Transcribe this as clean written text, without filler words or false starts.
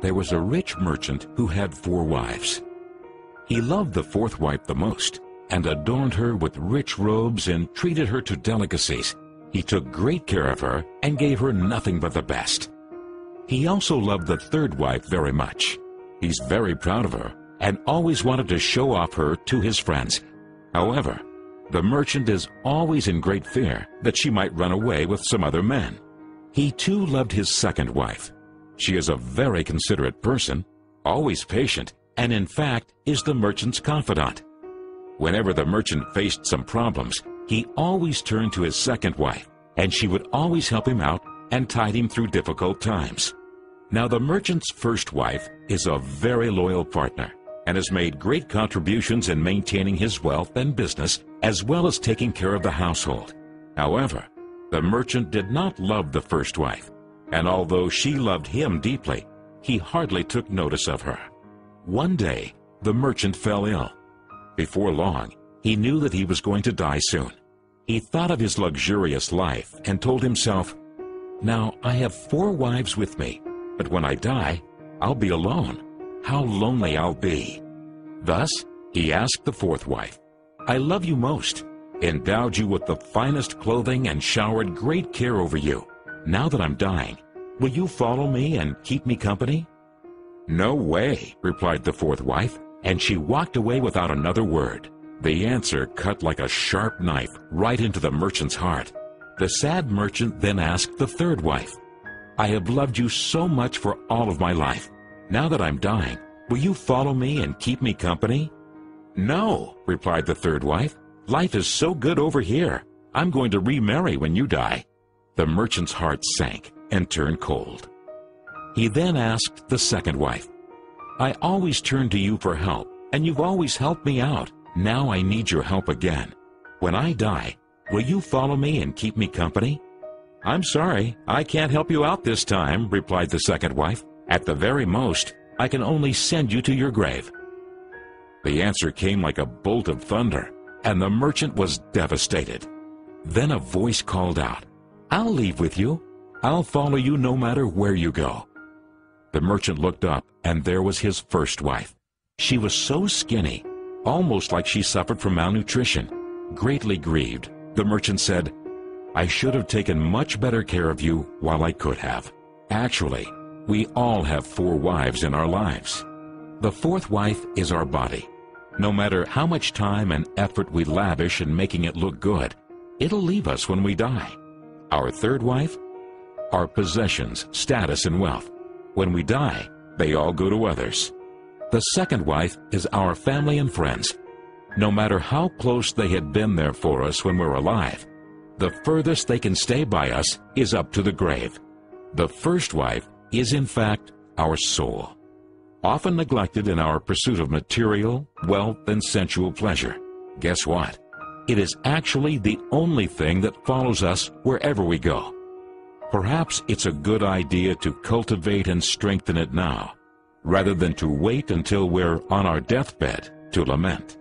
there was a rich merchant who had 4 wives. He loved the 4th wife the most, and adorned her with rich robes and treated her to delicacies. He took great care of her and gave her nothing but the best. He also loved the 3rd wife very much. He's very proud of her and always wanted to show off her to his friends. However, the merchant is always in great fear that she might run away with some other men. He too loved his 2nd wife. She is a very considerate person, always patient, and in fact is the merchant's confidant. Whenever the merchant faced some problems, he always turned to his 2nd wife, and she would always help him out and tide him through difficult times. Now the merchant's 1st wife is a very loyal partner and has made great contributions in maintaining his wealth and business as well as taking care of the household. However, the merchant did not love the 1st wife, and although she loved him deeply, he hardly took notice of her. One day, the merchant fell ill. Before long, he knew that he was going to die soon. He thought of his luxurious life and told himself, "Now I have 4 wives with me, but when I die, I'll be alone. How lonely I'll be." Thus, he asked the 4th wife, "I love you most, endowed you with the finest clothing and showered great care over you. Now that I'm dying, will you follow me and keep me company?" "No way," replied the 4th wife, and she walked away without another word. The answer cut like a sharp knife right into the merchant's heart. The sad merchant then asked the 3rd wife, "I have loved you so much for all of my life. Now that I'm dying, will you follow me and keep me company?" "No," replied the 3rd wife. "Life is so good over here. I'm going to remarry when you die." The merchant's heart sank and turned cold. He then asked the 2nd wife, "I always turn to you for help, and you've always helped me out. Now I need your help again. When I die, will you follow me and keep me company?" "I'm sorry, I can't help you out this time," replied the 2nd wife. "At the very most, I can only send you to your grave." The answer came like a bolt of thunder, and the merchant was devastated. Then a voice called out, "I'll leave with you. I'll follow you no matter where you go." The merchant looked up, and there was his 1st wife. She was so skinny, almost like she suffered from malnutrition. Greatly grieved, the merchant said, "I should have taken much better care of you while I could have." Actually, we all have 4 wives in our lives. The 4th wife is our body. No matter how much time and effort we lavish in making it look good, it'll leave us when we die. Our 3rd wife? Our possessions, status, and wealth. When we die, they all go to others. The 2nd wife is our family and friends. No matter how close they had been there for us when we're alive, the furthest they can stay by us is up to the grave. The 1st wife is in fact our soul, often neglected in our pursuit of material, wealth, and sensual pleasure. Guess what? It is actually the only thing that follows us wherever we go. Perhaps it's a good idea to cultivate and strengthen it now, rather than to wait until we're on our deathbed to lament.